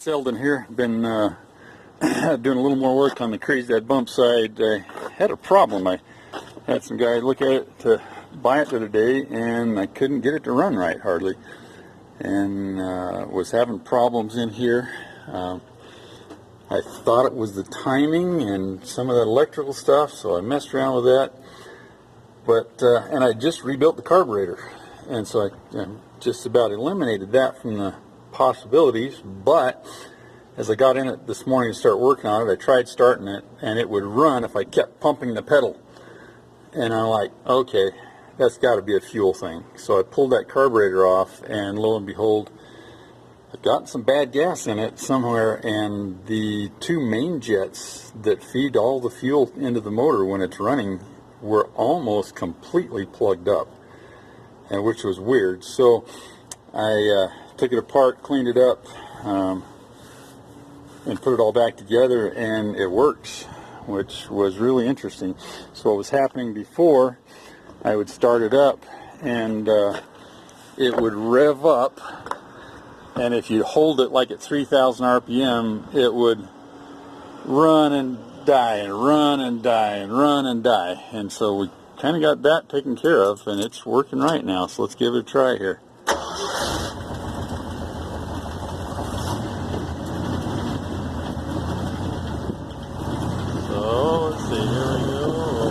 Selden here. Been doing a little more work on the Crazy Dad bump side. I had a problem. I had some guy look at it to buy it the other day, and I couldn't get it to run right hardly, and was having problems in here. I thought it was the timing and some of that electrical stuff, so I messed around with that. But and I just rebuilt the carburetor, and so I just about eliminated that from the possibilities. But as I got in it this morning to start working on it, I tried starting it, and it would run if I kept pumping the pedal. And I'm like, okay, that's got to be a fuel thing. So I pulled that carburetor off, and lo and behold, I've gotten some bad gas in it somewhere, and the two main jets that feed all the fuel into the motor when it's running were almost completely plugged up, and which was weird. So I took it apart, cleaned it up, and put it all back together, and it works, which was really interesting. So what was happening before, I would start it up, and it would rev up, and if you hold it like at 3,000 RPM, it would run and die and run and die and run and die. And so we kind of got that taken care of, and it's working right now. So let's give it a try here. So let's see, here we go.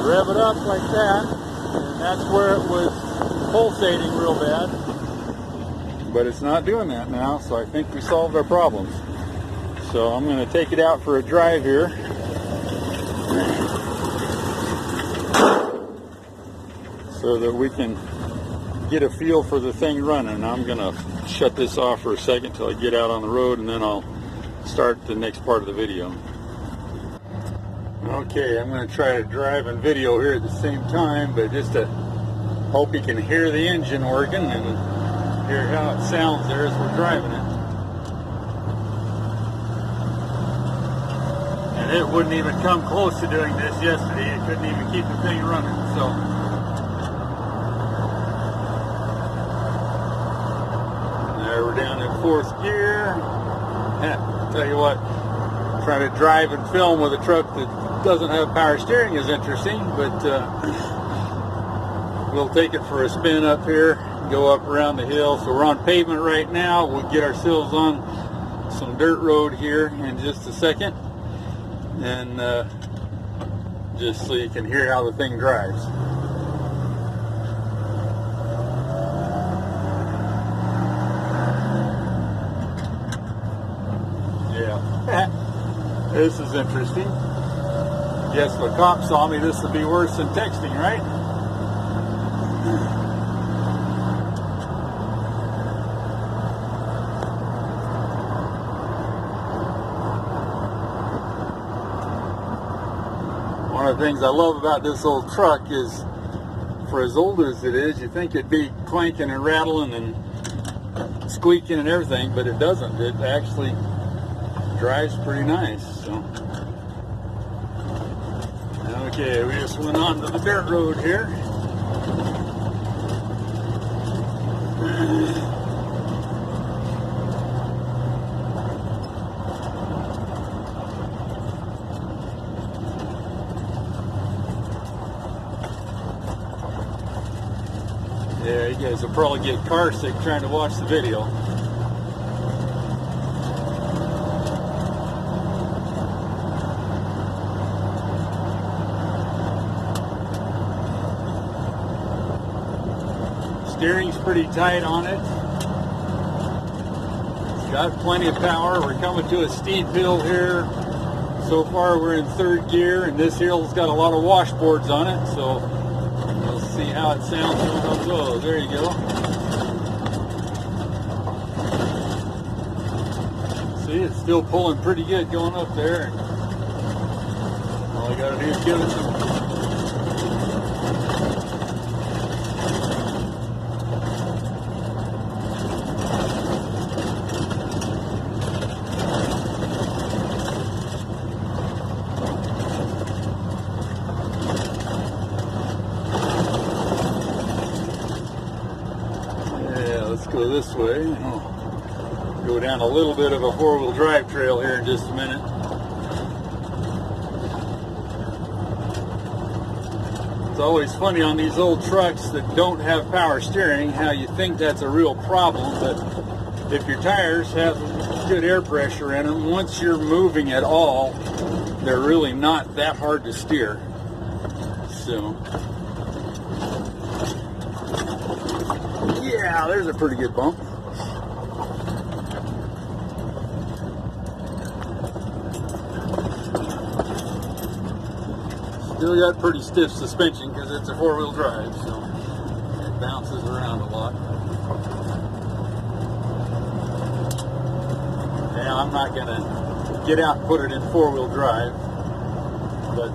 Rev it up like that, and that's where it was pulsating real bad. But it's not doing that now, so I think we solved our problems. So I'm going to take it out for a drive here. So that we can get a feel for the thing running. I'm going to shut this off for a second till I get out on the road, and then I'll start the next part of the video. Okay, I'm going to try to drive and video here at the same time, but just to hope you can hear the engine working and hear how it sounds there as we're driving it. And it wouldn't even come close to doing this yesterday. It couldn't even keep the thing running. So there, we're down in fourth gear. Tell you what, trying to drive and film with a truck that doesn't have power steering is interesting, but we'll take it for a spin up here, go up around the hill. So we're on pavement right now. We'll get ourselves on some dirt road here in just a second, and just so you can hear how the thing drives. Yeah, this is interesting. Guess if a cop saw me, this would be worse than texting, right? One of the things I love about this old truck is, for as old as it is, you think it'd be clanking and rattling and squeaking and everything, but it doesn't. It actually drives pretty nice. So, okay, we just went on to the dirt road here. Yeah, you guys will probably get car sick trying to watch the video. Steering's pretty tight on it. It's got plenty of power. We're coming to a steep hill here. So far we're in third gear, and this hill's got a lot of washboards on it, so we'll see how it sounds when it goes. There you go. See, it's still pulling pretty good going up there. All I gotta do is give it some. Let's go this way. I'll go down a little bit of a four-wheel drive trail here in just a minute. It's always funny on these old trucks that don't have power steering how you think that's a real problem, but if your tires have good air pressure in them, once you're moving at all, they're really not that hard to steer. So, yeah, there's a pretty good bump. Still got pretty stiff suspension because it's a four-wheel drive, so it bounces around a lot. Yeah, I'm not going to get out and put it in four-wheel drive, but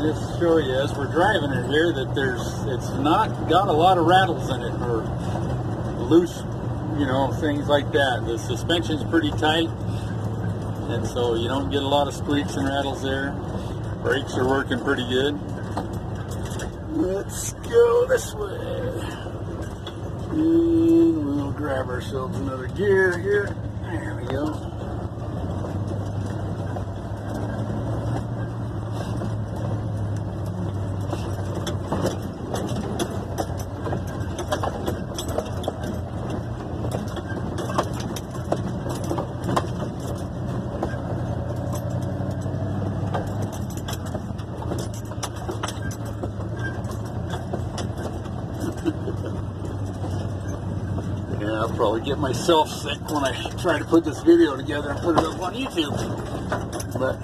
just show you as we're driving it here that it's not got a lot of rattles in it or loose, you know, things like that. The suspension's pretty tight, and so you don't get a lot of squeaks and rattles there. Brakes are working pretty good. Let's go this way. And we'll grab ourselves another gear here. There we go. Yeah, I'll probably get myself sick when I try to put this video together and put it up on YouTube. But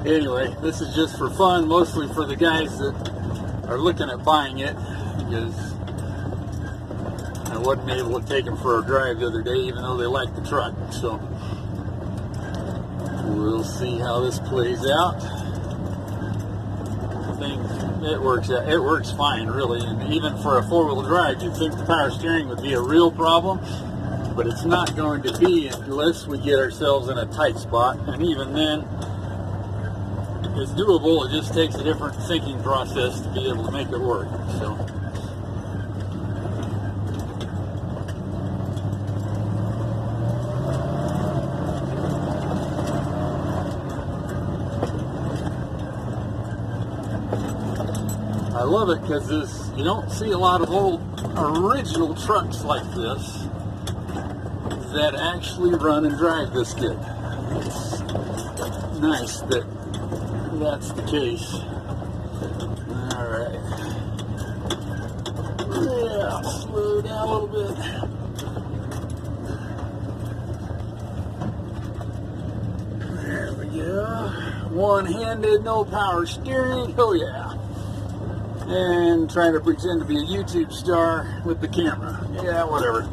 anyway, this is just for fun, mostly for the guys that are looking at buying it, because I wasn't able to take them for a drive the other day, even though they like the truck. So we'll see how this plays out. It works fine, really, and even for a four-wheel drive, you'd think the power steering would be a real problem, but it's not going to be unless we get ourselves in a tight spot, and even then, it's doable. It just takes a different thinking process to be able to make it work. So. I love it because you don't see a lot of old original trucks like this that actually run and drive this good. It's nice that that's the case. Alright. Yeah, slow down a little bit. There we go. One-handed, no power steering. Oh yeah. And trying to pretend to be a YouTube star with the camera. Yeah, whatever.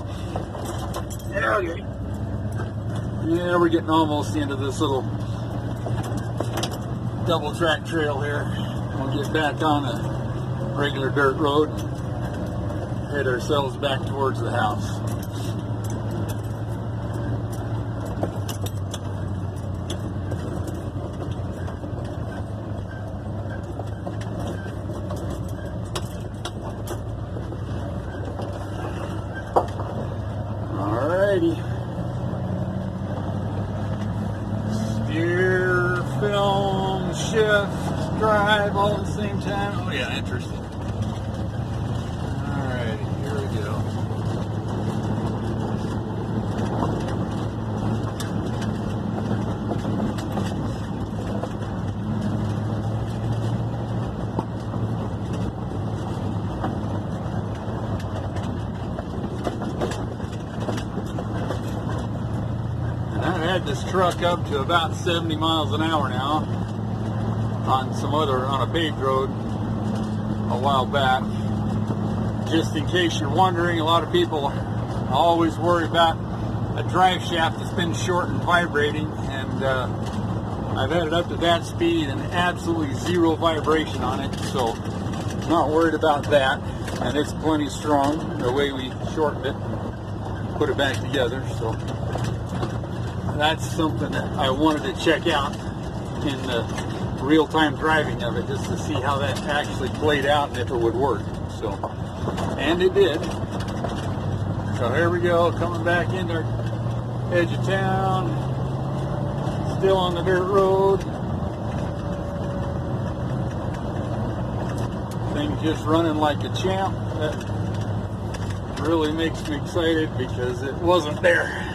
Yeah, okay. Yeah, we're getting almost into this little double track trail here. We'll get back on a regular dirt road and head ourselves back towards the house. Steer, film, shift, drive all at the same time. Oh yeah, interesting. Alrighty, here we go. I had this truck up to about 70 miles an hour now on a paved road a while back. Just in case you're wondering, a lot of people always worry about a drive shaft that's been short and vibrating, and I've had it up to that speed and absolutely zero vibration on it, so not worried about that. And it's plenty strong the way we shortened it and put it back together. So that's something that I wanted to check out in the real-time driving of it, just to see how that actually played out and if it would work. So, and it did. So here we go, coming back into our edge of town, still on the dirt road. Thing's just running like a champ. That really makes me excited because it wasn't there.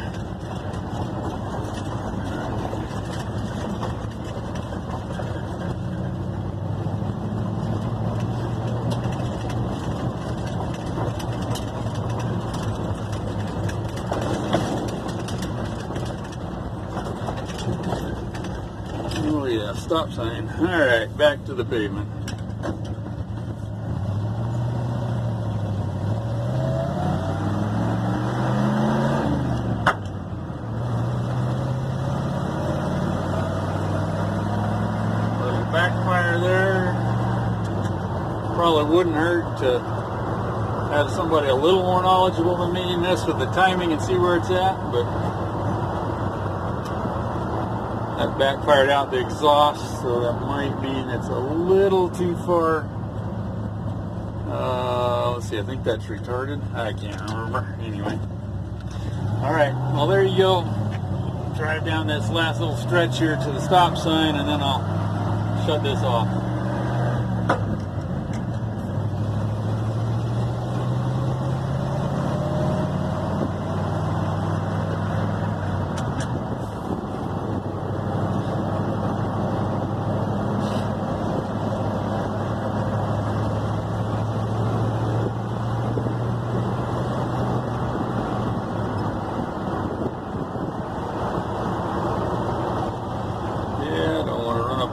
Oh yeah, stop sign. Alright, back to the pavement. Little backfire there. Probably wouldn't hurt to have somebody a little more knowledgeable than me mess with the timing and see where it's at, but that backfired out the exhaust, so that might mean it's a little too far. Let's see, I think that's retarded. I can't remember. Anyway. Alright, well there you go. Drive down this last little stretch here to the stop sign and then I'll shut this off.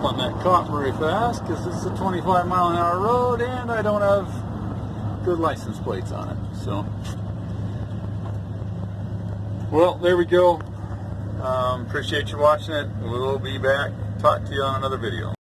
On that cop very fast because it's a 25-mile-an-hour road and I don't have good license plates on it. So, well, there we go. Appreciate you watching it. We'll be back. Talk to you on another video.